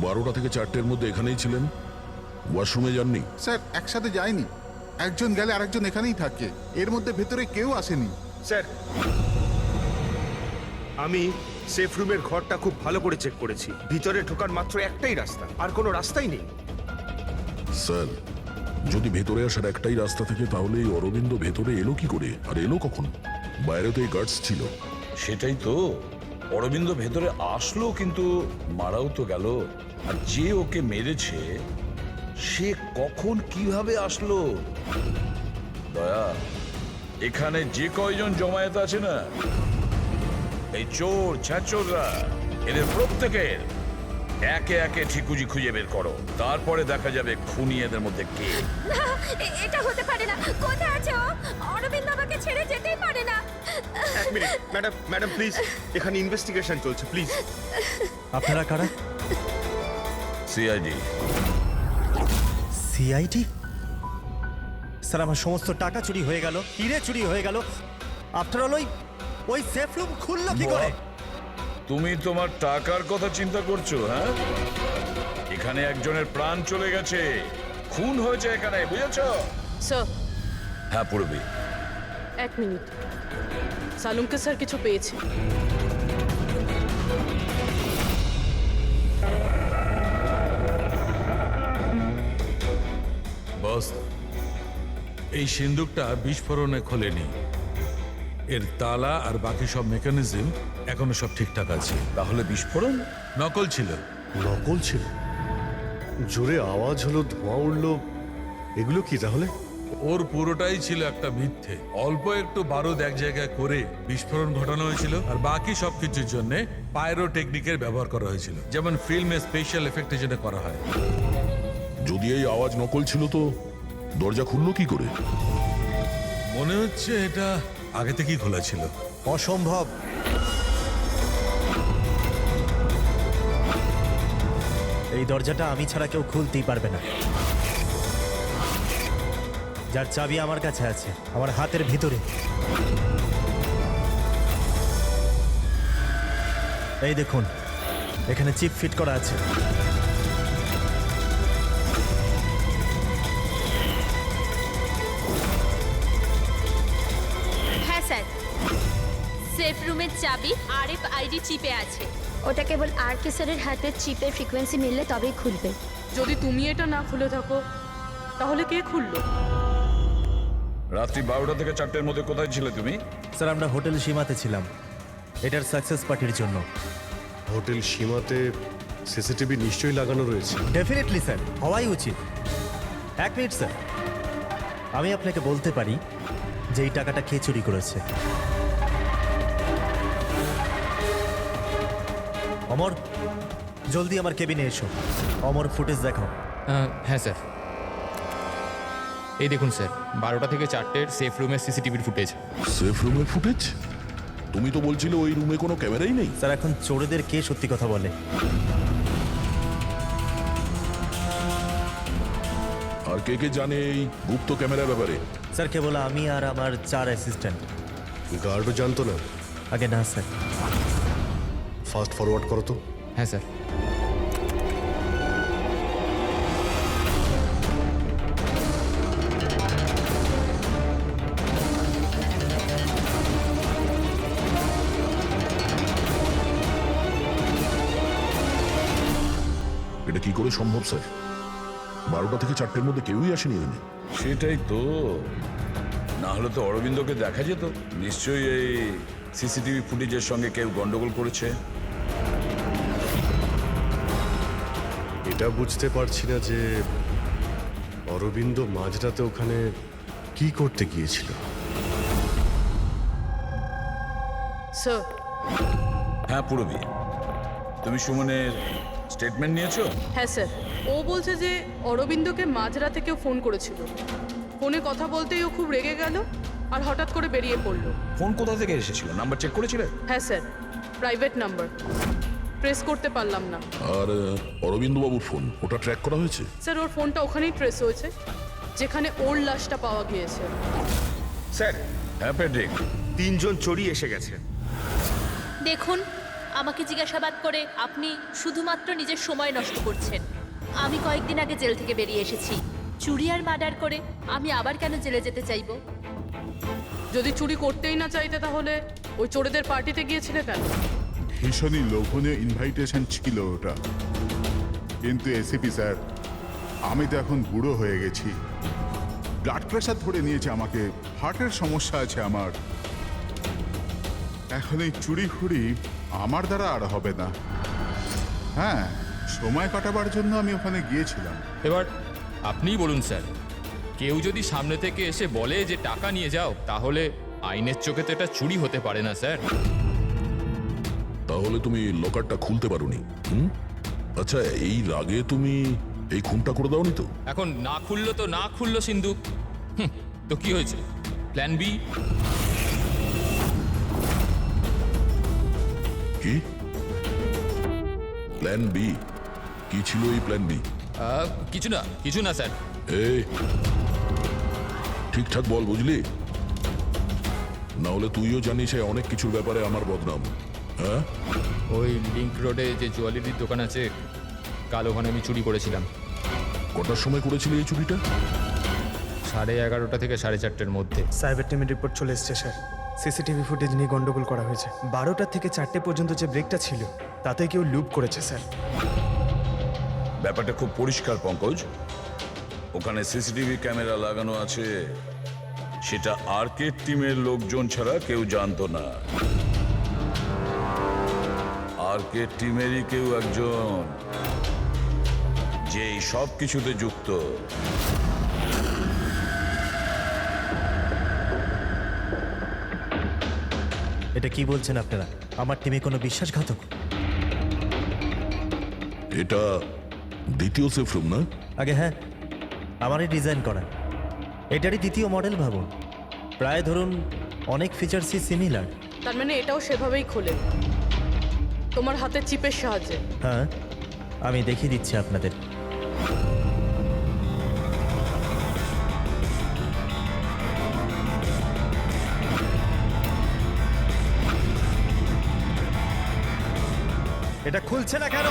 12টা থেকে 4টের মধ্যে এখানেই ছিলেন, ওয়াশরুমে যাননি? স্যার একসাথে যায়নি, একজন গেলে আরেকজন এখানেই থাকে, এর মধ্যে ভেতরে কেউ আসেনি। স্যার, আমি সেফ রুমের ঘরটা খুব ভালো করে চেক করেছি। ভিতরে ঢোকার মাত্র একটাই রাস্তা, আর কোনো রাস্তাই নেই। স্যার, যদি ভেতরে আসার একটাই রাস্তা থেকে তাহলে এই অরবিন্দ ভেতরে এলো কি করে, আর এলো কখন? বাইরে তো এই গার্ডস ছিল। সেটাই তো, অরবিন্দ ভেতরে আসলো কিন্তু মারাও তো গেল। আর যে ওকে মেরেছে সে কখন কিভাবে আসলো? দয়া, এখানে যে কয়জন জমায়েত আছে না, এই চোর ছ্যাচোররা, এদের প্রত্যেকের একে একে ঠিকুজি খুঁজে বের করো, তারপরে দেখা যাবে খুনি এদের মধ্যে কে। না, এটা হতে পারে না। কোথায় আছে ও? অরবিন্দ আমাকে ছেড়ে যেতেই পারে না। এক মিনিট, ম্যাডাম ম্যাডাম প্লিজ, এখানে ইনভেস্টিগেশন চলছে, প্লিজ। আপনারা কারা? সিআইডি। সিআইডি? স্যার, আমার সমস্ত টাকা চুরি হয়ে গেল, হিরে চুরি হয়ে গেল। আফটার অল ওই সেফ রুম খুললো কি করে? তুমি তোমার টাকার কথা চিন্তা করছো? হ্যাঁ, এখানে একজনের প্রাণ চলে গেছে, খুন হয়েছে এখানে, বুঝেছো? স্যার, হ্যাঁ পূর্বী, 1 মিনিট। সালুমকে স্যার কিছু পেয়েছে। বস, এই সিন্দুকটা বিস্ফোরণে খোলেনি, এর তালা আর বাকি সব মেকানিজম এখনো সব ঠিকঠাক আছে। তাহলে বিস্ফোরণ নকল ছিল। নকল ছিল? জোরে আওয়াজ হলো, ধোঁয়া উঠলো, এগুলো কি তাহলে? ওর পুরোটাই ছিল একটা মিথ্যে। অল্প একটু বারুদ এক জায়গায় করে বিস্ফোরণ ঘটানো হয়েছিল, আর বাকি সবকিছুর জন্য পাইরো টেকনিকের ব্যবহার করা হয়েছিল, যেমন ফিল্মে স্পেশাল এফেক্টের জন্য করা হয়। যদি এই আওয়াজ নকল ছিল তো দরজা খুললো কি করে? মনে হচ্ছে এটা আগে থেকেই খোলা ছিল। অসম্ভব। এই দরজাটা আমি ছাড়া কেউ খুলতেই পারবে না। যার চাবি আমার কাছে আছে, আমার হাতের ভিতরে। এই দেখুন, এখানে চিপ ফিট করা আছে। হ্যাঁ স্যার, সেফ রুমের চাবি RFID চিপে আছে। ওটা কেবল RK স্যারের হাতের চিপের ফ্রিকোয়েন্সি মিললে তবেই খুলবে। যদি তুমি এটা না খুলে থাকো তাহলে কে খুললো? রাত্রি 12টা থেকে 4টের মধ্যে কোথায় ছিলে তুমি? স্যার, আমরা হোটেল সীমাতে ছিলাম এটার সাকসেস পার্টির জন্য। হোটেল সীমাতে সিসিটিভি নিশ্চয়ই লাগানো রয়েছে। ডেফিনেটলি স্যার, হওয়াই উচিত। 1 মিনিট স্যার, আমি আপনাকে বলতে পারি যে এই টাকাটা কে চুরি করেছে। অমর, জলদি আমার কেবিনে এসো। অমর, ফুটেজ দেখাও। হ্যাঁ স্যার, এই দেখুন স্যার, 12টা থেকে 4টের সেফ রুমের সিসিটিভির ফুটেজ। সেফ রুমের ফুটেজ? তুমি তো বলছিলে ওই রুমে কোনো ক্যামেরাই নেই। স্যার, এখন চোরেদের কে সত্যি কথা বলে? আর কে কে জানে এই গুপ্ত ক্যামেরার ব্যাপারে? স্যার, কেবল আমি আর আমার 4 অ্যাসিস্ট্যান্ট। গার্ডও জানতো না? আগে না স্যার। ফাস্ট ফরওয়ার্ড করো তো। হ্যাঁ স্যার। এটা কি করে সম্ভব স্যার? 12টা থেকে 4টের মধ্যে কেউই আসেনি এখানে। সেটাই তো, না হলে তো অরবিন্দকে দেখা যেত। নিশ্চয়ই এই সিসিটিভি ফুটেজের সঙ্গে কেউ গন্ডগোল করেছে। এটা বুঝতে পারছি না যে অরবিন্দ মাঝরাতে ওখানে কি করতে গিয়েছিল। স্যার, হ্যাঁ পূরবী, তুমি সুমনের স্টেটমেন্ট নিয়েছো? হ্যাঁ স্যার, ও বলছে যে অরবিন্দকে মাঝরাতে কেউ ফোন করেছিল। ফোনে কথা বলতেই ও খুব রেগে গেল আর হঠাৎ করে বেরিয়ে পড়লো। ফোন কোথা থেকে এসেছিল? নাম্বার চেক করেছিলে? হ্যাঁ স্যার, প্রাইভেট নাম্বার, ট্রেস করতে পারলাম না। আর অরবিন্দ বাবুর ফোন, ওটা ট্র্যাক করা হয়েছে? স্যার, ওর ফোনটা ওখানেই ট্রেস হয়েছে যেখানে ওর লাশটা পাওয়া গিয়েছে। স্যার, হ্যাঁ প্যাট্রিক, 3 জন চোরই এসে গেছে। দেখুন, আমাকে জিজ্ঞাসাবাদ করে আপনি শুধুমাত্র নিজের সময় নষ্ট করছেন। আমি কয়েকদিন আগে জেল থেকে বেরিয়ে এসেছি। চুরি আর মার্ডার করে আমি আবার কেন জেলে যেতে চাইবো? যদি চুরি করতেই না চাইতে তাহলে ওই চোরেদের পার্টিতে গিয়েছিলে কেন? ভীষণই লোভনীয় ইনভাইটেশন ছিল ওটা, কিন্তু এসিপি স্যার, আমি তো এখন বুড়ো হয়ে গেছি। ব্লাড প্রেশার ধরে নিয়েছে আমাকে, হার্টের সমস্যা আছে আমার। এখন এই চুরি ফুরি আমার দ্বারা আর হবে না। হ্যাঁ, সময় কাটাবার জন্য আমি ওখানে গিয়েছিলাম। এবার আপনিই বলুন স্যার, কেউ যদি সামনে থেকে এসে বলে যে টাকা নিয়ে যাও, তাহলে আইনের চোখে তো এটা চুরি হতে পারে না স্যার। তাহলে তুমি লকারটা খুলতে পারোনি? আচ্ছা, এই রাগে তুমি এই খুনটা করে দাওনি তো? এখন না খুললো তো না খুললো সিন্ধুক। তো কি হয়েছে? Plan B? কি প্ল্যান বি? কি ছিল এই প্ল্যান বি? কিছু না স্যার। এই ঠিকঠাক বল, বুঝলি? না হলে তুইও জানিস এই অনেক কিছুর ব্যাপারে আমার বদনাম। হ্যাঁ, ওই লিংক রোডে যে জুয়েলারির দোকান আছে, কাল ওখানে আমি চুরি করেছিলাম। কটার সময় করেছিলি এই চুরিটা? 11:30 থেকে 4:30-এর মধ্যে। সাইবার টিমের রিপোর্ট চলে এসছে স্যার। সিসিটিভি ফুটেজ নিয়ে গন্ডগোল করা হয়েছে। 12টা থেকে 4টে পর্যন্ত যে ব্রেকটা ছিল তাতে কেউ লুপ করেছে স্যার। ব্যাপারটা খুব পরিষ্কার পঙ্কজ। ওখানে সিসিটিভি ক্যামেরা লাগানো আছে, সেটা আর্কেড টিমের লোকজন ছাড়া কেউ জানতো না। আর্কেড টিমেরই কেউ একজন, যে এই সব কিছুতে যুক্ত। এটা কি বলছেন আপনারা? আমার টিমে কোনো বিশ্বাসঘাতক? এটা দ্বিতীয় সেফ রুম না? আগে হ্যাঁ, আমারই ডিজাইন করা। এটারই দ্বিতীয় মডেল ভাবুন। প্রায় ধরুন অনেক ফিচার্সই সিমিলার। তার মানে এটাও সেভাবেই খোলে, তোমার হাতের চিপের সাহায্যে। হ্যাঁ, আমি দেখিয়ে দিচ্ছি আপনাদের। এটা খুলছে না কেন?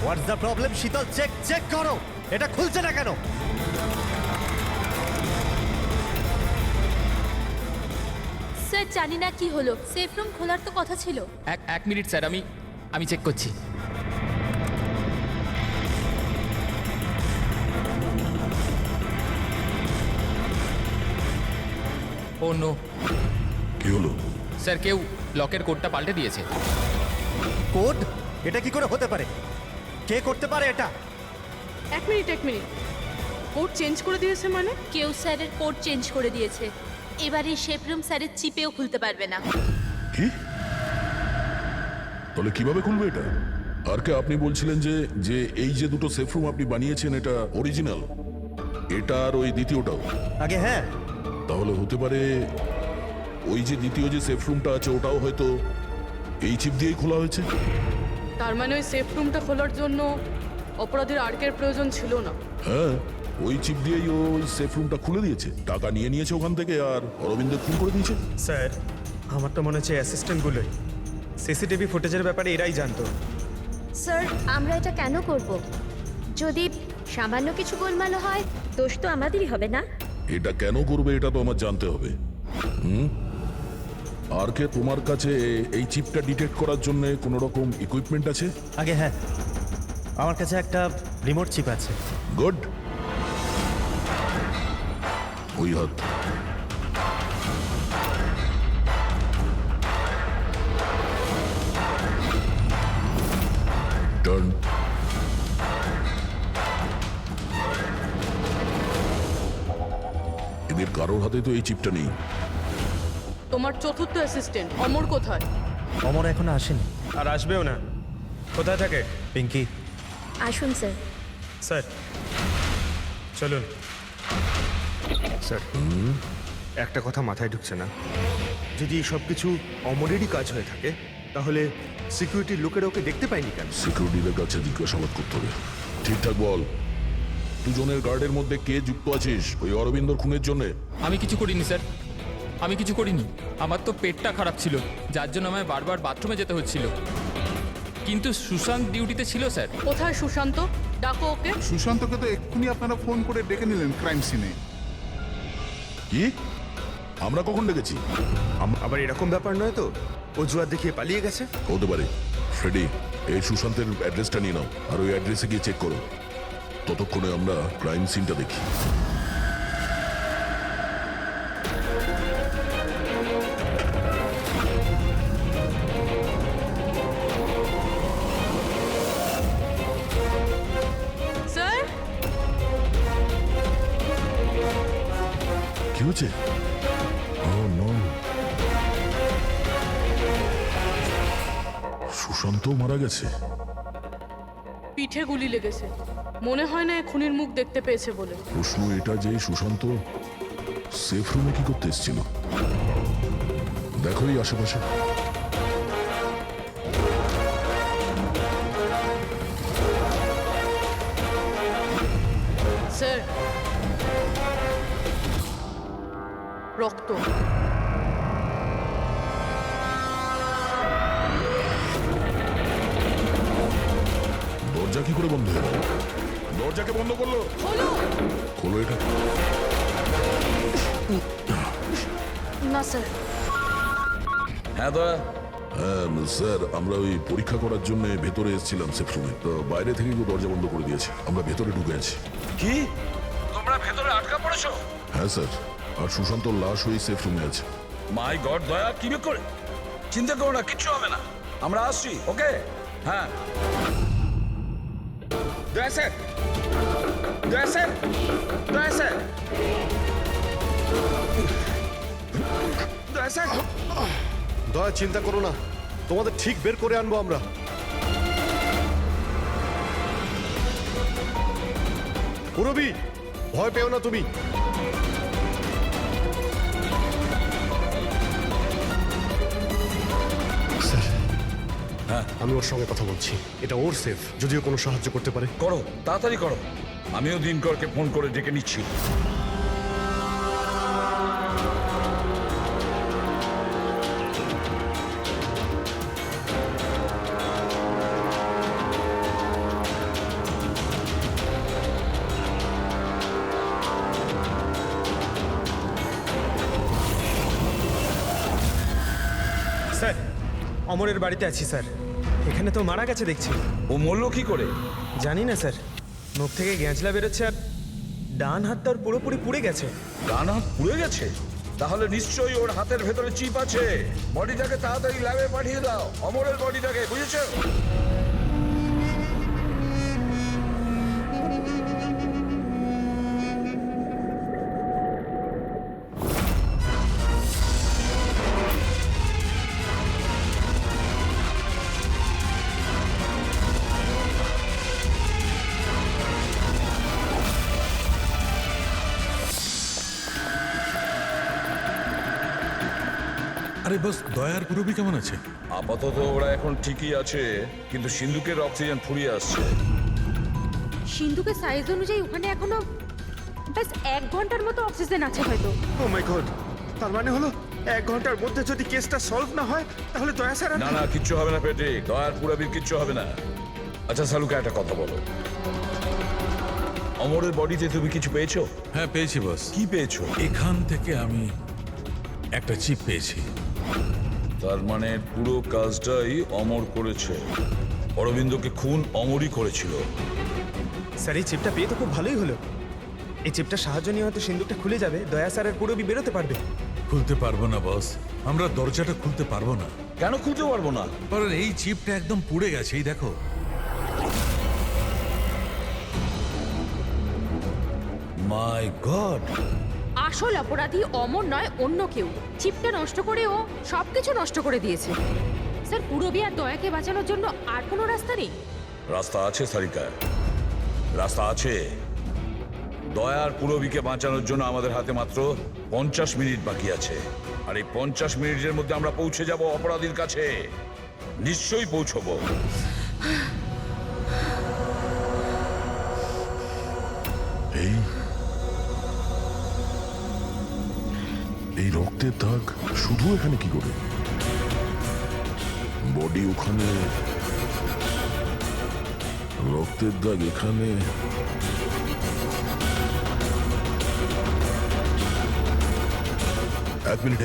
What's the problem? শীতল, চেক করো, এটা খুলছে না কেন? স্যার জানি না কি হলো, সেফ রুম খোলার তো কথা ছিল। এক মিনিট স্যার, আমি চেক করছি। ও নো কি হলো? স্যার, কেউ লকের কোডটা পাল্টে দিয়েছে। কোড? এটা কি করে হতে পারে? কে করতে পারে এটা? এক মিনিট, কোড চেঞ্জ করে দিয়েছে মানে? কেউ স্যারের কোড চেঞ্জ করে দিয়েছে। এবার এই শেফ রুম স্যারের চিপেও খুলতে পারবে না। কি? তাহলে কিভাবে খুলবে এটা? আর কে আপনি বলছিলেন যে এই যে দুটো সেফ রুম আপনি বানিয়েছেন এটা অরিজিনাল, এটা আর ওই দ্বিতীয়টাও? আগে হ্যাঁ। তাহলে হতে পারে ওই যে দ্বিতীয় যে সেফ রুমটা আছে ওটাও হয়তো এই চিপ দিয়েই খোলা হয়েছে। তার মানে ওই সেফ রুমটা খোলার জন্য অপরাধীর আর্কের প্রয়োজন ছিল না। হ্যাঁ, ওই চিপ দিয়েই ওই সেফ রুমটা খুলে দিয়েছে, টাকা নিয়ে নিয়েছে ওখান থেকে, আর অরবিন্দ খুন করে দিয়েছে। স্যার, আমার তো মনে হচ্ছে অ্যাসিস্ট্যান্টগুলোই সিসিটিভি ফুটেজের ব্যাপারে এরাই জানতো। স্যার আমরা এটা কেন করব? যদি সামান্য কিছু গোলমাল হয় দোষ তো আমাদেরই হবে না? এটা কেন করবে এটা তো আমার জানতে হবে। আর কে তোমার কাছে এই চিপটা ডিটেক্ট করার জন্য কোনো রকম ইকুইপমেন্ট আছে? আগে হ্যাঁ, আমার কাছে একটা রিমোট চিপ আছে। গুড। ওই হাত। টার্ন। এদের কারোর হাতে তো এই চিপটা নেই। তোমার চতুর্থ অ্যাসিস্ট্যান্ট অমর কোথায়? অমর এখনো আসেনি। আর আসবেও না। কোথায় থাকে? পিঙ্কি। আসুন স্যার। স্যার চলুন। স্যার, একটা কথা মাথায় ঢুকছে না। যদি এই সব কিছু অমরেরই কাজ হয়ে থাকে, তাহলে সিকিউরিটির লোকেরা ওকে দেখতে পায়নি কেন? সিকিউরিটিদের কাছে জিজ্ঞাসাবাদ করতে হবে। ঠিকঠাক বল, দুজনের গার্ডের মধ্যে কে যুক্ত আছিস ওই অরবিন্দর খুনের জন্য? আমি কিছু করিনি স্যার। আমি কিছু করিনি। আমার তো পেটটা খারাপ ছিল, যার জন্য আমায় বারবার বাথরুমে যেতে হচ্ছিল। কিন্তু সুশান্ত ডিউটিতে ছিল স্যার। কোথায় সুশান্ত? ডাকো ওকে। সুশান্তকে তো এক্ষুনি আপনারা ফোন করে ডেকে নিলেন ক্রাইম সিনে। কি? আমরা কখন ডেকেছি? আবার এরকম ব্যাপার নয় তো, অজুহাত দেখিয়ে পালিয়ে গেছে? হতে পারে। ফ্রেডি, এই সুশান্তের অ্যাড্রেসটা নিয়ে নাও আর ওই অ্যাড্রেসে গিয়ে চেক করো। ততক্ষণে আমরা ক্রাইম সিনটা দেখি। স্যার, কি হয়েছে? Oh, no. সুশান্ত মারা গেছে। পিঠে গুলি লেগেছে। মনে হয় না এ খুনির মুখ দেখতে পেয়েছে বলে। প্রশ্ন এটা যে সুশান্ত সেফ রুমে কি করতে এসেছিল? দেখো এই আশেপাশে। স্যার, রক্ত। দরজা কি করে বন্ধ হলো? দরজাকে বন্ধ করলো। হলো খোলো এটা। না স্যার। হ্যাঁ দয়া, হ্যাঁ স্যার, আমরা ওই পরীক্ষা করার জন্য ভেতরে এসেছিলাম সেফ রুমে, তো বাইরে থেকে কেউ দরজা বন্ধ করে দিয়েছে। আমরা ভেতরে ঢুকে আছি। কি তোমরা ভেতরে আটকা পড়েছো? হ্যাঁ স্যার, আর সুশান্ত লাশ ওই সেফ রুমে আছে। মাই গড দয়া, কি করে? চিন্তা করো না, কিচ্ছু হবে না, আমরা আসছি। ওকে, হ্যাঁ। দয়া স্যার, দয়া স্যার, দয়া স্যার, দয়া স্যার। দয়া, চিন্তা করো না, তোমাদের ঠিক বের করে আনবো আমরা। পুরবি, ভয় পেও না তুমি। স্যার, আমি ওর সঙ্গে কথা বলছি। এটা ওর সেফ, যদিও কোনো সাহায্য করতে পারে। করো, তাড়াতাড়ি করো। আমিও দিনকরকে ফোন করে ডেকে নিচ্ছি। স্যার, অমরের বাড়িতে আছি স্যার। এখানে তো মারা গেছে দেখছি। ও মরলো কি করে? জানি না স্যার, মুখ থেকে গ্যাঁচলা বেরোচ্ছে আর ডান হাতটা ওর পুরোপুরি পুড়ে গেছে। ডান হাত পুড়ে গেছে? তাহলে নিশ্চয়ই ওর হাতের ভেতরে চিপ আছে। বডিটাকে তাড়াতাড়ি ল্যাবে পাঠিয়ে দাও, অমরের বডিটাকে, বুঝেছো? আরে বস, দয়ার পুরবি কেমন আছে? আপাতত ওরা এখন ঠিকই আছে, কিন্তু সিন্ধুকের অক্সিজেন ফুরিয়ে আসছে। সিন্ধুকের সাইজ অনুযায়ী ওখানে এখনো ব্যাস 1 ঘন্টার মতো অক্সিজেন আছে হয়তো। ও মাই গড, তার মানে হলো 1 ঘন্টার মধ্যে যদি কেসটা সলভ না হয় তাহলে দয়া স্যার না না, কিচ্ছু হবে না পেটে, দয়ার পুরাবির কিচ্ছু হবে না। আচ্ছা সালুকা, একটা কথা বলো, অমরের বডিতে তুমি কিছু পেয়েছো? হ্যাঁ পেয়েছি বস। কি পেয়েছো? এখান থেকে আমি একটা চিপ পেয়েছি। তার মানে পুরো কাজটাই অমর করেছে। অরবিন্দকে খুন অমরই করেছিল। স্যার, এই চিপটা পেয়ে তো খুব ভালোই হলো। এই চিপটার সাহায্য নিয়ে হয়তো সিন্ধুকটা খুলে যাবে, দয়া স্যারের পুরোবি বেরোতে পারবে। খুলতে পারবো না বস, আমরা দরজাটা খুলতে পারবো না। কেন খুলতে পারবো না? কারণ এই চিপটা একদম পুড়ে গেছে, এই দেখো। মাই গড, আসল অপরাধী অমর নয়, অন্য কেউ। চিপটা নষ্ট করে ও সবকিছু নষ্ট করে দিয়েছে। স্যার, পুরবি আর দয়াকে বাঁচানোর জন্য আর কোনো রাস্তা নেই? রাস্তা আছে সারিকা, রাস্তা আছে। দয়ার পুরবিকে বাঁচানোর জন্য আমাদের হাতে মাত্র 50 মিনিট বাকি আছে। আর এই 50 মিনিটের মধ্যে আমরা পৌঁছে যাব অপরাধীর কাছে। নিশ্চয়ই পৌঁছবো। এই রক্তের দাগ শুধু এখানে কি করে? বডি ওখানে, রক্তের দাগ এখানে। এক মিনিট।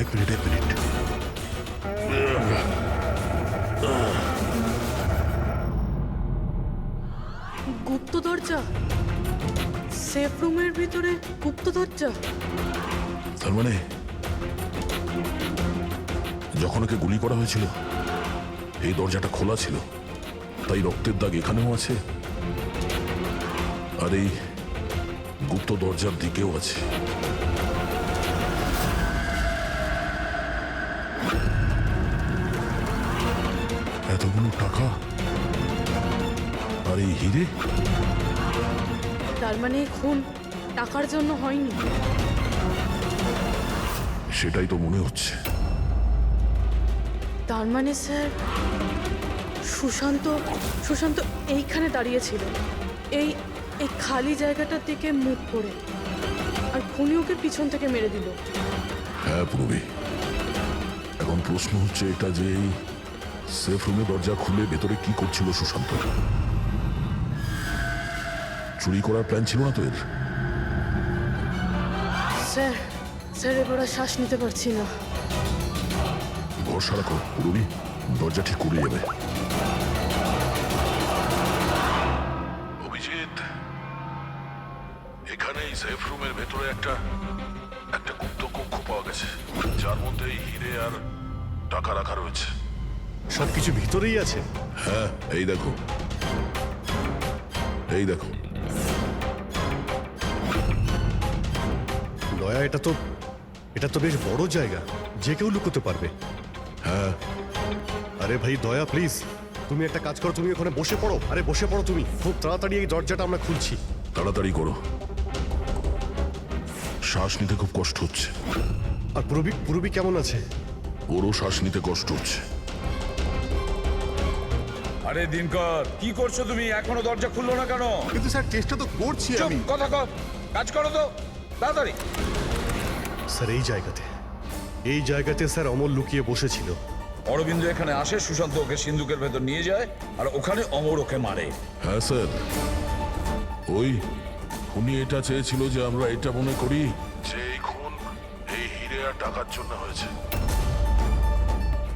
গুপ্ত দরজা, সেফ রুমের ভিতরে গুপ্ত দরজা। তার মানে যখন ওকে গুলি করা হয়েছিল এই দরজাটা খোলা ছিল, তাই রক্তের দাগ এখানেও আছে আর এই গুপ্ত দরজার দিকেও আছে। এতগুলো টাকা আর এই হিরে, তার মানে এই খুন টাকার জন্য হয়নি। সেটাই তো মনে হচ্ছে। তার মানে স্যার সুশান্ত এইখানে দাঁড়িয়েছিল, এই এই খালি জায়গাটার দিকে মুখ করে, আর খুনি ওকে পিছন থেকে মেরে দিল। হ্যাঁ পূর্বী, এখন প্রশ্ন হচ্ছে এটা যে এই সেফ রুমে দরজা খুলে ভেতরে কি করছিল সুশান্ত? চুরি করার প্ল্যান ছিল না তো এর? স্যার এবার আর শ্বাস নিতে পারছি না। ভরসা রাখো পূর্বী, দরজা ঠিক করে যাবে। অভিজিৎ, এখানে এই সেফ রুমের ভেতরে একটা গুপ্ত কক্ষ পাওয়া গেছে, যার মধ্যে এই হিরে আর টাকা রাখা রয়েছে। সবকিছু ভিতরেই আছে। হ্যাঁ, এই দেখো। দয়া, এটা তো বেশ বড় জায়গা, যে কেউ লুকোতে পারবে। হ্যাঁ, আরে ভাই দয়া, প্লিজ তুমি একটা কাজ করো, তুমি ওখানে বসে পড়ো। আরে বসে পড়ো তুমি, খুব তাড়াতাড়ি এই দরজাটা আমরা খুলছি। তাড়াতাড়ি করো, শ্বাস নিতে খুব কষ্ট হচ্ছে। আর পুরবি কেমন আছে? ওরও শ্বাস নিতে কষ্ট হচ্ছে। আরে দিনকর, কি করছো তুমি? এখনো দরজা খুললো না কেন? কিন্তু স্যার চেষ্টা তো করছি চুপ, আমি। কথা কর, কাজ করো তো তাড়াতাড়ি। স্যার এই জায়গাতে স্যার অমর লুকিয়ে বসেছিল। অরবিন্দ এখানে আসে, সুশান্ত ওকে সিন্ধুকের ভেতর নিয়ে যায়, আর ওখানে অমর ওকে মারে। হ্যাঁ স্যার, ওই খুনি এটা চেয়েছিল যে আমরা এটা মনে করি যে এই খুন এই হিরে আর টাকার জন্য হয়েছে,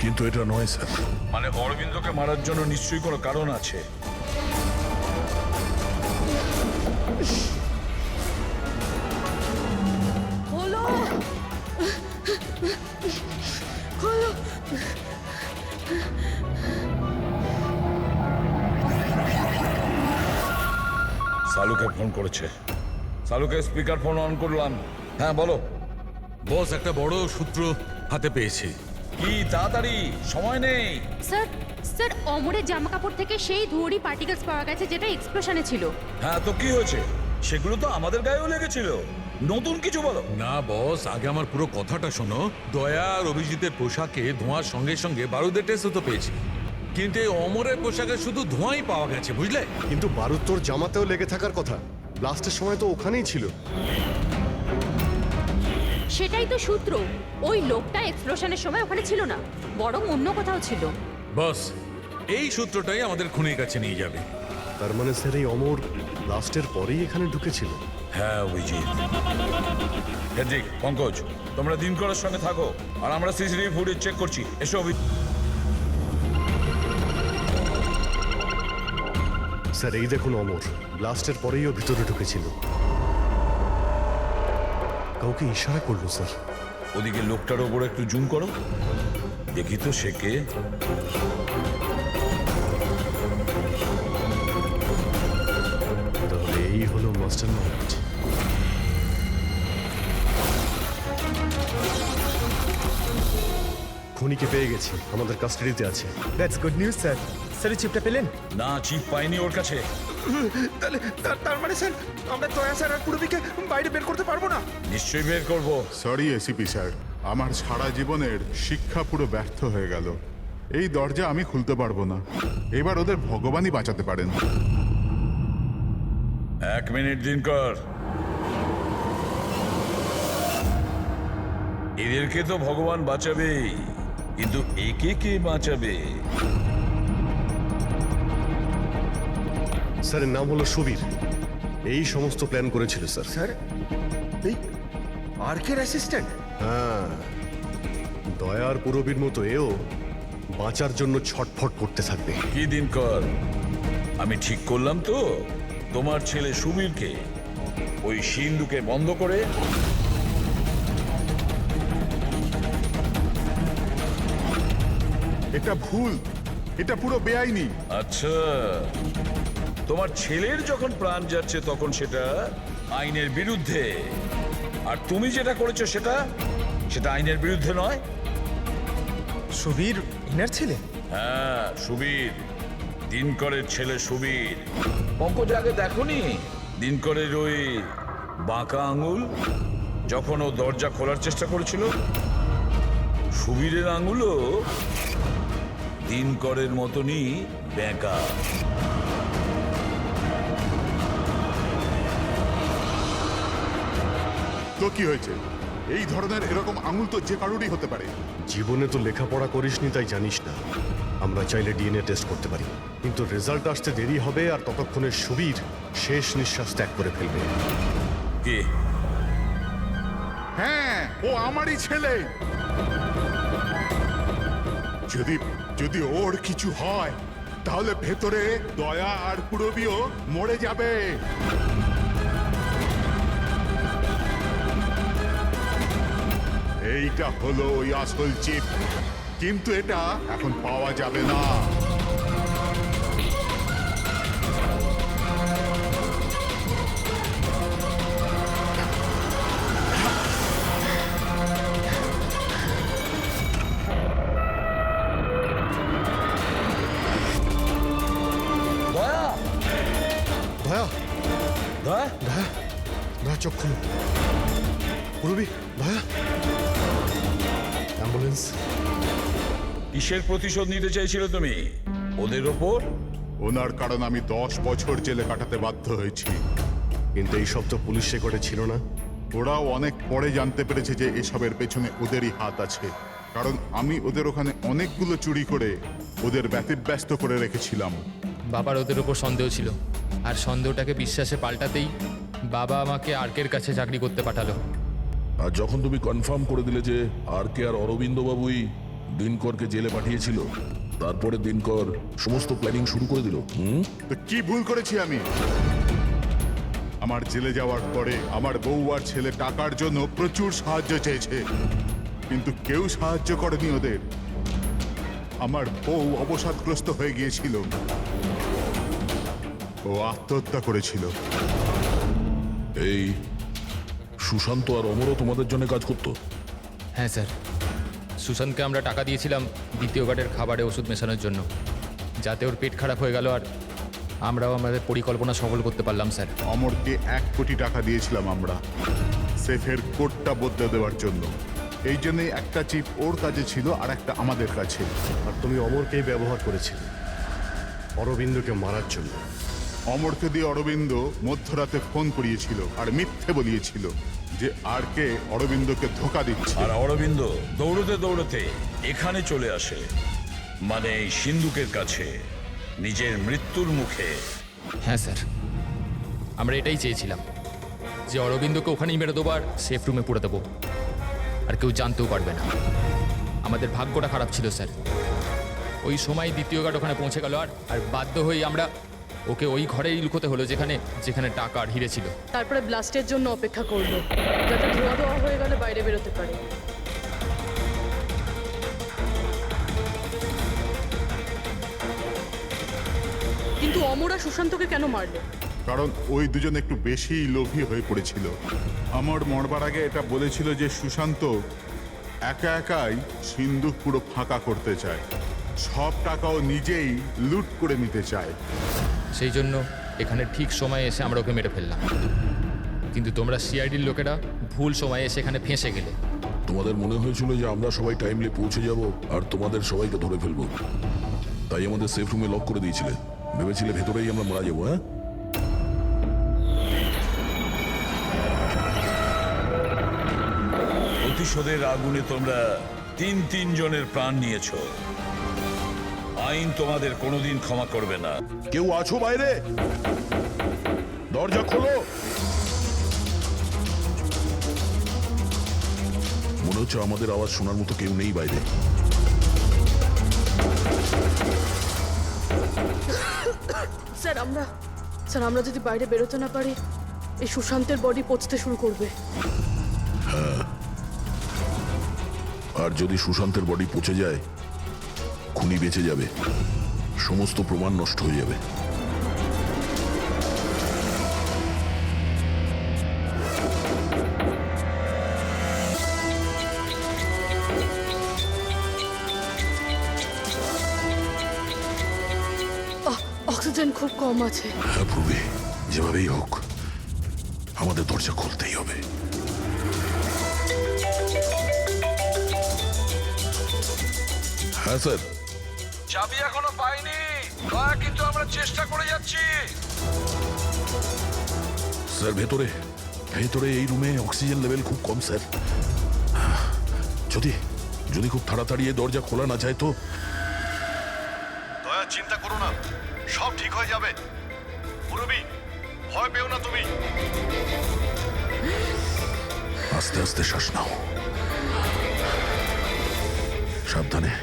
কিন্তু এটা নয় স্যার। মানে অরবিন্দকে মারার জন্য নিশ্চয়ই কোনো কারণ আছে। খোলো, খোলো। সালুকে ফোন করেছে। সালুকে স্পিকার ফোন অন করলাম। হ্যাঁ বলো। বস, একটা বড় সূত্র হাতে পেয়েছি। কি তাড়াতাড়ি, সময় নেই। স্যার অমরের জামা কাপড় থেকে সেই ধুয়োরই পার্টিকেলস পাওয়া গেছে যেটা এক্সপ্লোশনে ছিল। হ্যাঁ, তো কি হয়েছে? সেগুলো তো আমাদের গায়েও লেগেছিল। নতুন কিছু বলো। না বস, আগে আমার পুরো কথাটা শোনো। দয়া আর অভিজিতের পোশাকে ধোঁয়ার সঙ্গে সঙ্গে বারুদের টেস্টও তো পেয়েছি, কিন্তু এই অমরের পোশাকে শুধু ধোঁয়াই পাওয়া গেছে, বুঝলে? কিন্তু বারুদ তোর জামাতেও লেগে থাকার কথা, ব্লাস্টের সময় তো ওখানেই ছিল। সেটাই তো সূত্র, ওই লোকটা এক্সপ্লোশনের সময় ওখানে ছিল না, বরং অন্য কোথাও ছিল। বস, এই সূত্রটাই আমাদের খুনির কাছে নিয়ে যাবে। তার মানে স্যার এই অমর ব্লাস্টের পরেই এখানে ঢুকেছিল। হ্যাঁ অভিজিৎ। হেড্রিক, পঙ্কজ, তোমরা দিনকরের সঙ্গে থাকো, আর আমরা সিসিটিভি ফুটেজ চেক করছি। এসো স্যার এই দেখুন, অমর ব্লাস্টের পরেই ও ভিতরে ঢুকেছিল। কাউকে ইশারা করলো স্যার। ওদিকে লোকটার ওপর একটু জুম করো, দেখি তো সে কে। তাহলে এই হলো মাস্টার মাইন্ড। খুনিকে পেয়ে গেছি, আমাদের কাস্টাডিতে আছে। That's good news sir. Sir চিপটা পেলেন? না, চিপ পাইনি ওর কাছে। তার মানে স্যার আমরা দয়া স্যার আর পুরবিকে বাইরে বের করতে পারবো না? নিশ্চয়ই বের করবো। সরি এসিপি স্যার, আমার সারা জীবনের শিক্ষা পুরো ব্যর্থ হয়ে গেল। এই দরজা আমি খুলতে পারবো না। এবার ওদের ভগবানই বাঁচাতে পারেন। 1 মিনিট দিনকর। এদেরকে তো ভগবান বাঁচাবেই, কিন্তু একে কে বাঁচাবে? স্যারের নাম হলো সুবীর, এই সমস্ত প্ল্যান করেছিল স্যার। স্যার এই আর্কের অ্যাসিস্ট্যান্ট? হ্যাঁ, দয়ার পুরবীর মতো এও বাঁচার জন্য ছটফট করতে থাকবে। কি দিনকর, আমি ঠিক করলাম তো তোমার ছেলে সুবীরকে ওই সিন্ধুকে বন্ধ করে এটা ভুল, এটা পুরো বেআইনি। আচ্ছা, তোমার ছেলের যখন প্রাণ যাচ্ছে তখন সেটা আইনের বিরুদ্ধে, আর তুমি যেটা করেছো সেটা সেটা আইনের বিরুদ্ধে নয়। সুবীর ইনার ছেলে? হ্যাঁ, সুবীর, দিনকরের ছেলে সুবীর। পঙ্কজ আগে দেখোনি দিনকরের ওই বাঁকা আঙুল যখন ও দরজা খোলার চেষ্টা করেছিল? সুবীরের আঙুলও দিনকরের মতনই বেঁকা। তো কি হয়েছে? এই ধরনের এরকম আঙুল তো যে কারোরই হতে পারে। জীবনে তো লেখাপড়া করিসনি, তাই জানিস না। আমরা চাইলে ডিএনএ টেস্ট করতে পারি, কিন্তু রেজাল্ট আসতে দেরি হবে, আর ততক্ষণে সুবীর শেষ নিঃশ্বাস ত্যাগ করে ফেলবে। কে? হ্যাঁ, ও আমারই ছেলে। যদি যদি ওর কিছু হয় তাহলে ভেতরে দয়া আর পুরবীও মরে যাবে। এইটা হলো ওই আসল চিপ, কিন্তু এটা এখন পাওয়া যাবে না। দয়া, দয়া, দয়া, দয়া, দয়া, চোখ খুলো। পুরবী, দয়া, অ্যাম্বুলেন্স। কিসের প্রতিশোধ নিতে চাইছিলে তুমি ওদের ওপর? ওনার কারণ আমি 10 বছর জেলে কাটাতে বাধ্য হয়েছি। কিন্তু এইসব তো পুলিশ রেকর্ডে ছিল না। ওরাও অনেক পরে জানতে পেরেছে যে এসবের পেছনে ওদেরই হাত আছে, কারণ আমি ওদের ওখানে অনেকগুলো চুরি করে ওদের ব্যতিব্যস্ত করে রেখেছিলাম। বাবার ওদের ওপর সন্দেহ ছিল, আর সন্দেহটাকে বিশ্বাসে পাল্টাতেই বাবা আমাকে আর্কের কাছে চাকরি করতে পাঠালো। আর যখন তুমি কনফার্ম করে দিলে যে আর কে আর অরবিন্দ বাবুই দিনকরকে জেলে পাঠিয়েছিল, তারপরে দিনকর সমস্ত প্ল্যানিং শুরু করে দিল। তো কি ভুল করেছি আমি? আমার জেলে যাওয়ার পরে আমার বউ আর ছেলে টাকার জন্য প্রচুর সাহায্য চেয়েছে, কিন্তু কেউ সাহায্য করেনি ওদের। আমার বউ অবসাদগ্রস্ত হয়ে গিয়েছিল, ও আত্মহত্যা করেছিল। এই সুশান্ত আর অমরও তোমাদের জন্য কাজ করতো? হ্যাঁ স্যার, সুশান্তকে আমরা টাকা দিয়েছিলাম দ্বিতীয় গার্ডের খাবারে ওষুধ মেশানোর জন্য, যাতে ওর পেট খারাপ হয়ে গেল, আর আমরাও আমাদের পরিকল্পনা সফল করতে পারলাম স্যার। অমরকে 1 কোটি টাকা দিয়েছিলাম আমরা সেফের কোডটা বদলে দেওয়ার জন্য। এই জন্যই একটা চিপ ওর কাছে ছিল আর একটা আমাদের কাছে। আর তুমি অমরকেই ব্যবহার করেছিলে অরবিন্দকে মারার জন্য। অমরকে দিয়ে অরবিন্দ মধ্যরাতে ফোন করিয়েছিল আর মিথ্যে বলিয়েছিল যে আর কে অরবিন্দকে ধোকা দিচ্ছে। আর অরবিন্দ দৌড়তে দৌড়তে এখানে চলে আসে, মানে এই সিন্ধুকের কাছে, নিজের মৃত্যুর মুখে। হ্যাঁ স্যার, আমরা এটাই চেয়েছিলাম, যে অরবিন্দকে ওখানেই মেরে দেবো আর সেফ রুমে পুরে দেবো, আর কেউ জানতেও পারবে না। আমাদের ভাগ্যটা খারাপ ছিল স্যার। ওই সময় দ্বিতীয় গার্ড ওখানে পৌঁছে গেল, আর বাধ্য হয়ে আমরা ওকে ওই ঘরেই লুকোতে হলো যেখানে যেখানে টাকা আর হিরে ছিল। তারপরে ব্লাস্টের জন্য অপেক্ষা করলো, যাতে ধোয়া ধোয়া হয়ে গেলে বাইরে বেরোতে পারে। কিন্তু অমরা সুশান্তকে কেন মারলো? কারণ ওই দুজন একটু বেশি লোভী হয়ে পড়েছিল। আমার মরবার আগে এটা বলেছিল যে সুশান্ত একা একাই সিন্ধুক পুরো ফাঁকা করতে চায়, সব টাকাও নিজেই লুট করে নিতে চায়। সেই জন্য এখানে ঠিক সময়ে এসে আমরা ওকে মেরে ফেললাম, কিন্তু তোমরা সিআইডির লোকেরা ভুল সময়ে এসে এখানে ফেঁসে গেলে। তোমাদের মনে হয়েছিল যে আমরা সবাই টাইমলি পৌঁছে যাব আর তোমাদের সবাইকে ধরে ফেলবো, তাই আমাদের সেফ রুমে লক করে দিয়েছিলে। ভেবেছিলে ভেতরেই আমরা মারা যাবো। হ্যাঁ, প্রতিশোধের আগুনে তোমরা তিন জনের প্রাণ নিয়েছো। আইন তোমাদের কোনোদিন ক্ষমা করবে না। কেউ আছো বাইরে? দরজা খোলো। মনে হচ্ছে আমাদের আওয়াজ শোনার মতো কেউ নেই বাইরে। স্যার আমরা যদি বাইরে বেরোতে না পারি, এই সুশান্তের বডি পচতে শুরু করবে। আর যদি সুশান্তের বডি পচে যায়, খুনি বেঁচে যাবে, সমস্ত প্রমাণ নষ্ট হয়ে যাবে। অক্সিজেন খুব কম আছে। হ্যাঁ পূর্বে, যেভাবেই হোক আমাদের দরজা খুলতেই হবে। হ্যাঁ স্যার। চাবি এখনো পাইনি, কিন্তু আমরা চেষ্টা করে যাচ্ছি। স্যার ভেতরে ভেতরে এই রুমে অক্সিজেন লেভেল খুব কম স্যার। যদি যদি খুব তাড়াতাড়ি এই দরজা খোলা না যায় তো। দয়া চিন্তা করো না, সব ঠিক হয়ে যাবে। মুরবি, ভয় পেও না তুমি। আস্তে আস্তে শ্বাস নাও, সাবধানে।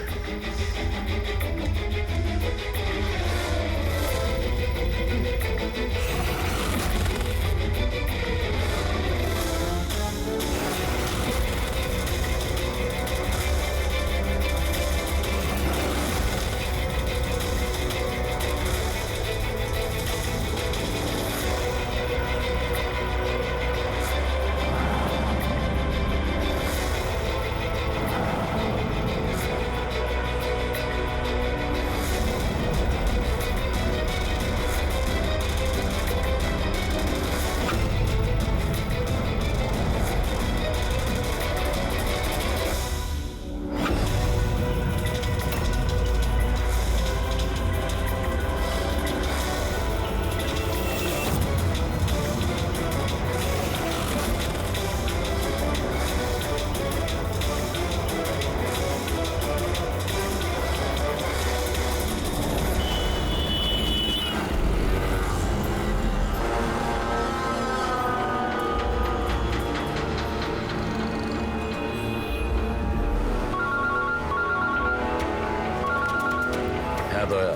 হ্যাঁ দয়া।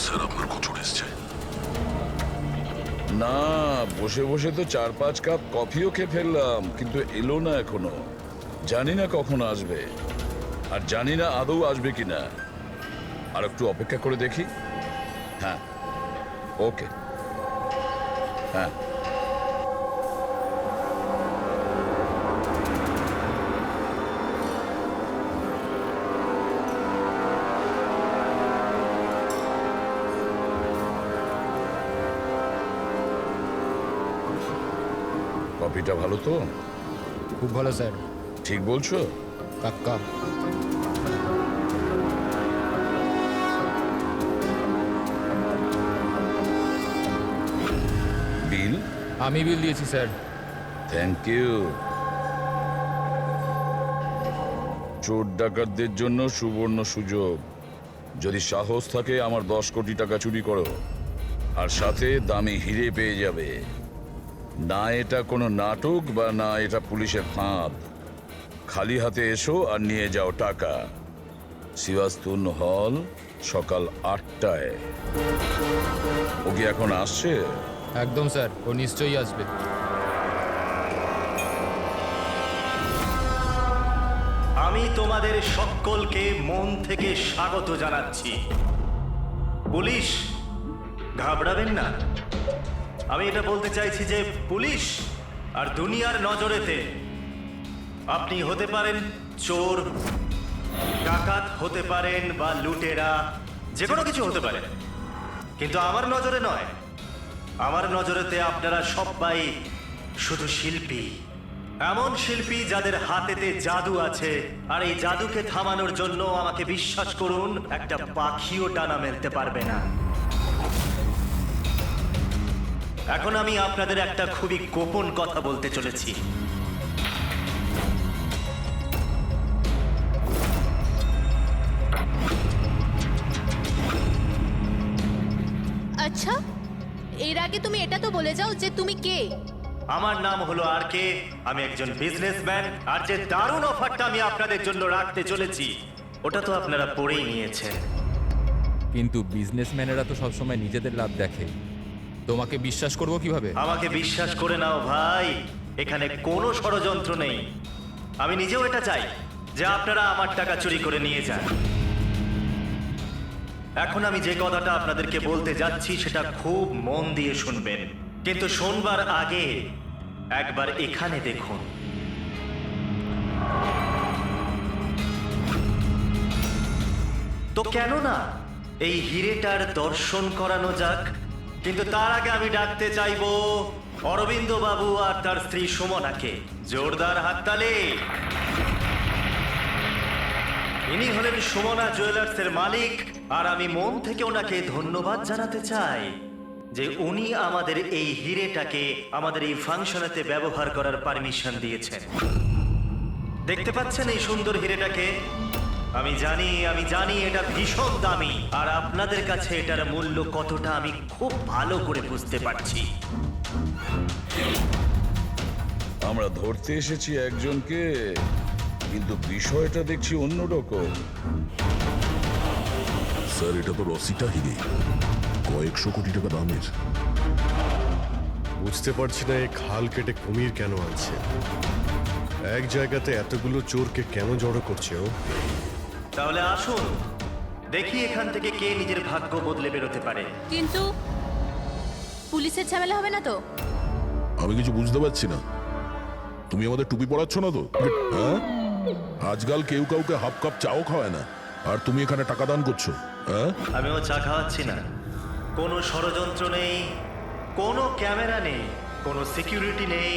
স্যার আপনার কত এসছে? না, বসে বসে তো 4-5 কাপ কফিও খেয়ে ফেললাম, কিন্তু এলো না এখনো। জানি না কখন আসবে, আর জানি না আদৌ আসবে কিনা। আর একটু অপেক্ষা করে দেখি। হ্যাঁ, ওকে। হ্যাঁ, কফিটা ভালো তো? খুব ভালো স্যার, ঠিক বলছো? পাক্কা। বিল? আমি বিল দিয়েছি স্যার। Thank you. চোর ডাকাতদের জন্য সুবর্ণ সুযোগ। যদি সাহস থাকে আমার 10 কোটি টাকা চুরি করো, আর সাথে দামি হিরে পেয়ে যাবে। না এটা কোনো নাটক, বা না এটা পুলিশের ফাঁদ। খালি হাতে এসো আর নিয়ে যাও টাকা। সিওয়াস্তুন হল, সকাল 8টায়। ও কি এখন আসছে? একদম স্যার, ও নিশ্চয়ই আসবে। আমি তোমাদের সকলকে মন থেকে স্বাগত জানাচ্ছি। পুলিশ, ঘাবড়াবেন না। আমি এটা বলতে চাইছি যে পুলিশ আর দুনিয়ার নজরেতে আপনি হতে পারেন চোর, ডাকাত হতে পারেন, বা লুটেরা, যে কোনো কিছু হতে পারে, কিন্তু আমার নজরে নয়। আমার নজরেতে আপনারা সবাই শুধু শিল্পী। এমন শিল্পী যাদের হাতেতে জাদু আছে, আর এই জাদুকে থামানোর জন্য আমাকে বিশ্বাস করুন, একটা পাখিও ডানা মেলতে পারবে না। এখন আমি আপনাদের একটা খুবই গোপন কথা বলতে চলেছি। আচ্ছা, এর আগে তুমি এটা তো বলে যাও যে তুমি কে। আমার নাম হলো আর কে, আমি একজন বিজনেসম্যান। আর যে দারুণ অফারটা আমি আপনাদের জন্য রাখতে চলেছি ওটা তো আপনারা পড়েই নিয়েছেন। কিন্তু বিজনেসম্যানেরা তো সবসময় নিজেদের লাভ দেখে, তোমাকে বিশ্বাস করবো কিভাবে? আমাকে বিশ্বাস করে নাও ভাই, এখানে কোনো ষড়যন্ত্র নেই। আমি নিজেও এটা চাই যে আপনারা আমার টাকা চুরি করে নিয়ে যান। এখন আমি যে কথাটা আপনাদেরকে বলতে যাচ্ছি সেটা খুব মন দিয়ে শুনবেন, কিন্তু শোনবার আগে একবার এখানে দেখুন। তো কেন না এই হিরেটার দর্শন করানো যাক। কিন্তু তার আগে আমি ডাকতে চাইবো অরবিন্দ বাবু আর তার স্ত্রী সুমনাকে। জোরদার হাততালি। ইনি হলেন সুমনা জুয়েলার্সের মালিক, আর আমি মন থেকে ওনাকে ধন্যবাদ জানাতে চাই যে উনি আমাদের এই হিরেটাকে আমাদের এই ফাংশনেতে ব্যবহার করার পারমিশন দিয়েছেন। দেখতে পাচ্ছেন এই সুন্দর হিরেটাকে? আমি জানি এটা ভীষণ দামি, আর আপনাদের কাছে এটার মূল্য কতটা আমি খুব ভালো করে বুঝতে পারছি। আমরা ধরতে এসেছি একজনকে, কিন্তু বিষয়টা দেখছি অন্যরকম। স্যার, এটা তো রসিটা হিরে, কয়েকশো কোটি টাকা দামের। বুঝতে পারছি না এই খাল কেটে কুমির কেন আনছে, এক জায়গাতে এতগুলো চোরকে কেন জড়ো করছে ও? তাহলে আসুন দেখি এখান থেকে কে নিজের ভাগ্য বদলে বেরোতে পারে। কিন্তু পুলিশের ঝামেলা হবে না তো? আমি কিছু বুঝতে পারছি না। তুমি আমাদের টুপি পরাচ্ছ না তো? হ্যাঁ, আজকাল কেউ কাউকে হাফ কাপ চাও খাওয়ায় না, আর তুমি এখানে টাকা দান করছো। হ্যাঁ, আমিও চা খাওয়াচ্ছি না। কোনো ষড়যন্ত্র নেই, কোনো ক্যামেরা নেই, কোনো সিকিউরিটি নেই,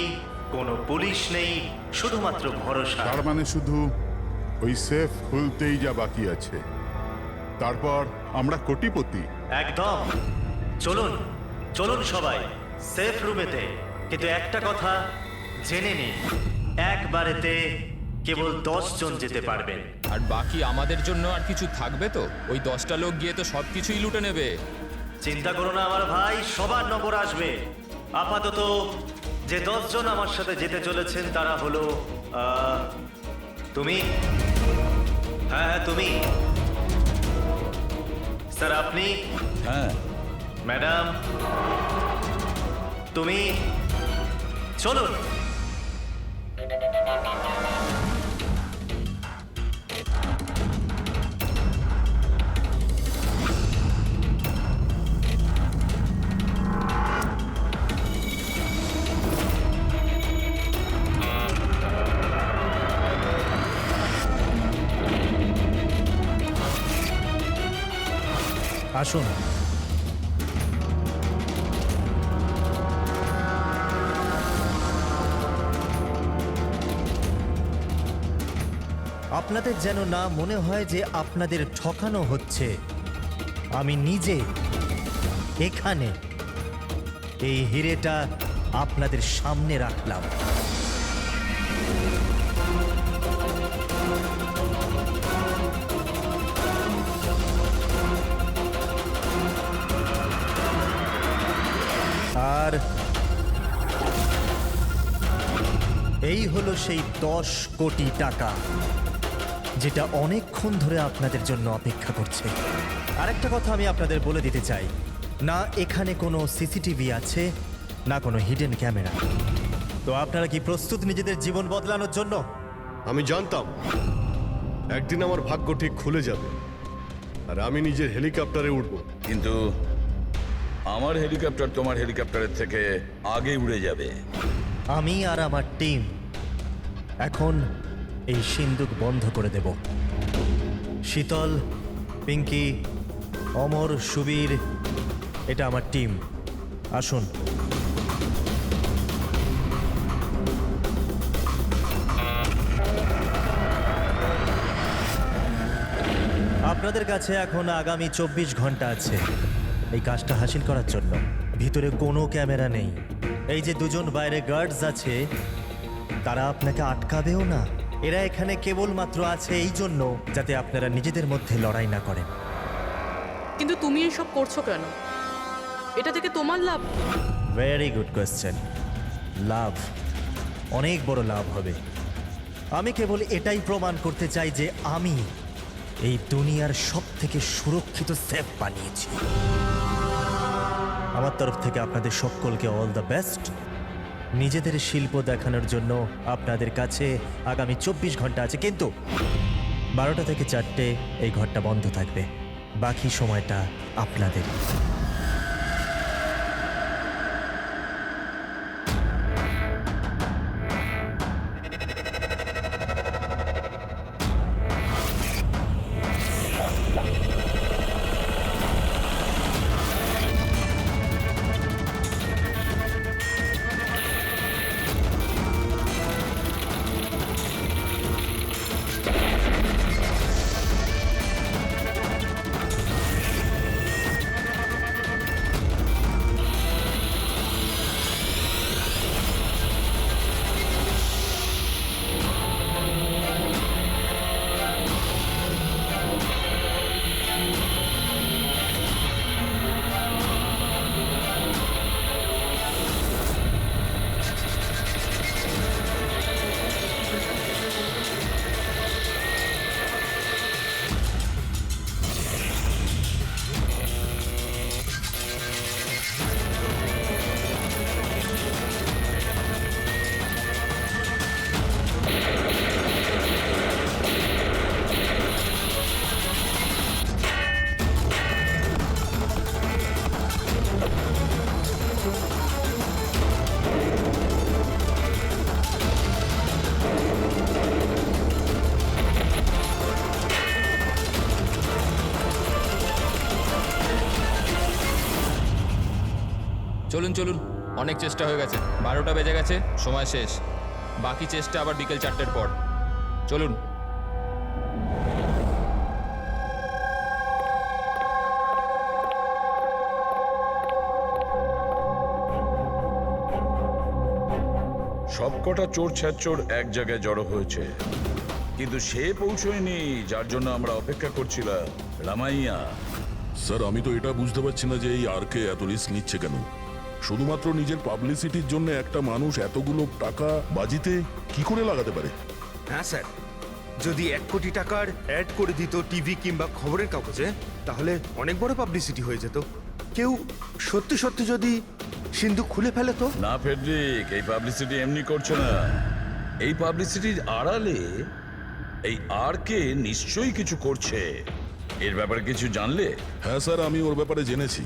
কোনো পুলিশ নেই, শুধুমাত্র ভরসা। তার মানে শুধু ওই সেফ খুলতেই যা বাকি আছে, তারপর আমরা কোটিপতি। একদম। চলুন চলুন সবাই সেফ রুমেতে। কিন্তু একটা কথা জেনে নিন, একবারেতে কেবল 10 জন যেতে পারবেন। আর বাকি আমাদের জন্য আর কিছু থাকবে তো? ওই 10টা লোক গিয়ে তো সব কিছুই লুটে নেবে। চিন্তা করো না আমার ভাই, সবার নম্বর আসবে। আপাতত যে 10 জন আমার সাথে যেতে চলেছেন তারা হলো তুমি, হ্যাঁ তুমি, স্যার আপনি, হ্যাঁ, ম্যাডাম তুমি। চলুন। আসুন। আপনাদের যেন না মনে হয় যে আপনাদের ঠকানো হচ্ছে। আমি নিজে এখানে এই হিরেটা আপনাদের সামনে রাখলাম। আর এই হলো সেই 10 কোটি টাকা যেটা অনেকক্ষণ ধরে আপনাদের জন্য অপেক্ষা করছে। আরেকটা কথা আমি আপনাদের বলে দিতে চাই, না এখানে কোনো সিসিটিভি আছে, না কোনো হিডেন ক্যামেরা। তো আপনারা কি প্রস্তুত নিজেদের জীবন বদলানোর জন্য? আমি জানতাম একদিন আমার ভাগ্য ঠিক খুলে যাবে, আর আমি নিজের হেলিকপ্টারে উঠবো। কিন্তু আমার হেলিকপ্টার তোমার হেলিকপ্টারের থেকে আগে উড়ে যাবে। আমি আর আমার টিম এখন এই সিন্দুক বন্ধ করে দেব। শীতল, পিঙ্কি, অমর, সুবীর, এটা আমার টিম। আসুন। আপনাদের কাছে এখন আগামী 24 ঘন্টা আছে এই কাজটা হাসিল করার জন্য। ভিতরে কোনো ক্যামেরা নেই। এই যে দুজন বাইরে গার্ডস আছে তারা আপনাকে আটকাবেও না। এরা এখানে কেবলমাত্র আছে এই জন্য যাতে আপনারা নিজেদের মধ্যে লড়াই না করেন। কিন্তু তুমি এসব করছো কেন? এটা থেকে তোমার লাভ কি? Very good question. লাভ, অনেক বড় লাভ হবে। আমি কেবল এটাই প্রমাণ করতে চাই যে আমি এই দুনিয়ার সব থেকে সুরক্ষিত সেফ বানিয়েছি। আমার তরফ থেকে আপনাদের সকলকে অল দ্য বেস্ট। নিজেদের শিল্প দেখানোর জন্য আপনাদের কাছে আগামী 24 ঘন্টা আছে, কিন্তু 12টা থেকে 4টে এই ঘরটা বন্ধ থাকবে। বাকি সময়টা আপনাদের। চলুন চলুন, অনেক চেষ্টা হয়ে গেছে। 12টা বেজে গেছে, সময় শেষ। বাকি চেষ্টা আবার বিকেল 4টের পর। চলুন। সবকটা চোর ছ্যাচোর এক জায়গায় জড়ো হয়েছে, কিন্তু সে পৌঁছয়নি যার জন্য আমরা অপেক্ষা করছিলাম। রামাইয়া, স্যার আমি তো এটা বুঝতে পারছি না যে এই আরকে এত রিস্ক নিচ্ছে কেন। শুধুমাত্র নিজের পাবলিসিটির জন্য একটা মানুষ এতগুলো টাকা বাজিতে কি করে লাগাতে পারে? হ্যাঁ স্যার, যদি 1 কোটি টাকার অ্যাড করে দিত টিভি কিংবা খবরের কাগজে, তাহলে অনেক বড় পাবলিসিটি হয়ে যেত। কেউ সত্যি সত্যি যদি সিন্ধুক খুলে ফেলে তো? না ফেডরিক, এই পাবলিসিটি এমনি করছে না। এই পাবলিসিটির আড়ালে এই আরকে নিশ্চয়ই কিছু করছে। এর ব্যাপারে কিছু জানলে? হ্যাঁ স্যার, আমি ওর ব্যাপারে জেনেছি।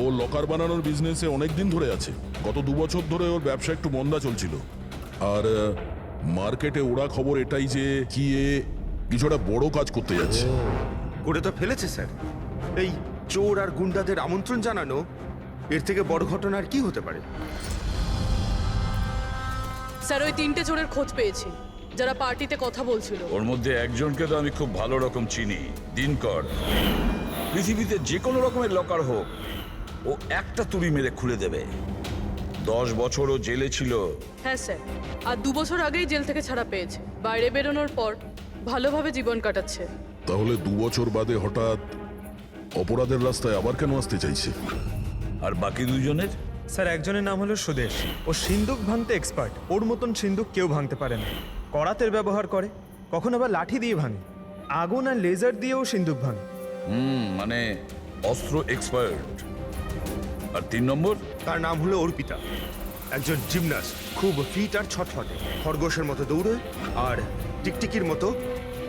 ও লকার বানানোর বিজনেসে অনেক দিন ধরে আছে। গত 2 বছর ধরে ওর ব্যবসা একটু মন্দা চলছিল। আর মার্কেটে ওরা খবর এটাই যে কি এ কিছুটা বড় কাজ করতে যাচ্ছে। করে তো ফেলেছে স্যার। এই চোর আর গুন্ডাদের আমন্ত্রণ জানানো, এর থেকে বড় ঘটনা আর কি হতে পারে? স্যার, ওই 3টে চোরের খোঁজ পেয়েছি যারা পার্টিতে কথা বলছিল। ওর মধ্যে একজনকে তো আমি খুব ভালো রকম চিনি, দিনকর। পৃথিবীতে যে কোনো রকমের লকার হোক, ও একটা তুড়ি মেরে খুলে দেবে। 10 বছর ও জেলে ছিল। হ্যাঁ স্যার, আর 2 বছর আগেই জেল থেকে ছাড়া পেয়েছে। বাইরে বেরোনোর পর ভালোভাবে জীবন কাটাচ্ছে। তাহলে 2 বছর বাদে হঠাৎ অপরাধের রাস্তায় আবার কেন আসতে চাইছে? আর বাকি দুজনের? স্যার, একজনের নাম হলো সুদেশ। ও সিন্দুক ভাঙতে এক্সপার্ট। ওর মতন সিন্দুক কেউ ভাঙতে পারে না। করাতের ব্যবহার করে, কখন আবার লাঠি দিয়ে ভাঙে, আগুন আর লেজার দিয়েও সিন্দুক ভাঙে। মানে অস্ত্র এক্সপার্ট। আর 3 নম্বর? তার নাম হলো অর্পিতা, একজন জিমনাস্ট। খুব ফিট আর ছটফটে, খরগোশের মতো দৌড়ে আর টিকটিকির মতো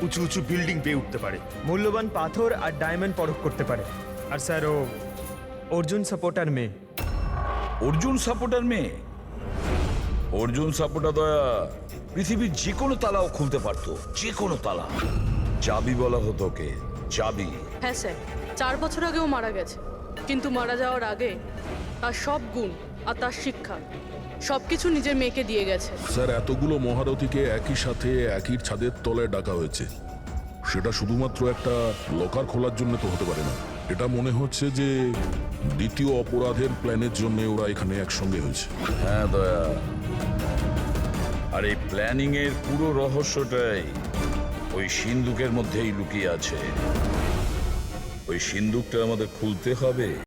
উঁচু উঁচু বিল্ডিং পেয়ে উঠতে পারে। মূল্যবান পাথর আর ডায়মন্ড পরখ করতে পারে। আর স্যার, ও অর্জুন সাপোর্টার মেয়ে। অর্জুন সাপোর্টার মেয়ে? অর্জুন সাপোর্টার দয়া পৃথিবীর যে কোনো তালাও খুলতে পারতো, যে কোনো তালা। চাবি বলা হতো ওকে, চাবি। হ্যাঁ স্যার, 4 বছর আগেও মারা গেছে। কিন্তু মারা যাওয়ার আগে তার সব গুণ আর তার শিক্ষা সবকিছু নিজের মেয়েকে দিয়ে গেছে। স্যার, এতগুলো মহারথীকে একই সাথে একই ছাদের তলায় ডাকা হয়েছে, সেটা শুধুমাত্র একটা লকার খোলার জন্য তো হতে পারে না। এটা মনে হচ্ছে যে দ্বিতীয় অপরাধের প্ল্যানের জন্য ওরা এখানে একসঙ্গে হয়েছে। হ্যাঁ দয়া, আর এই প্ল্যানিং এর পুরো রহস্যটাই ওই সিন্দুকের মধ্যেই লুকিয়ে আছে। ওই সিন্দুকটা আমাদের খুলতে হবে।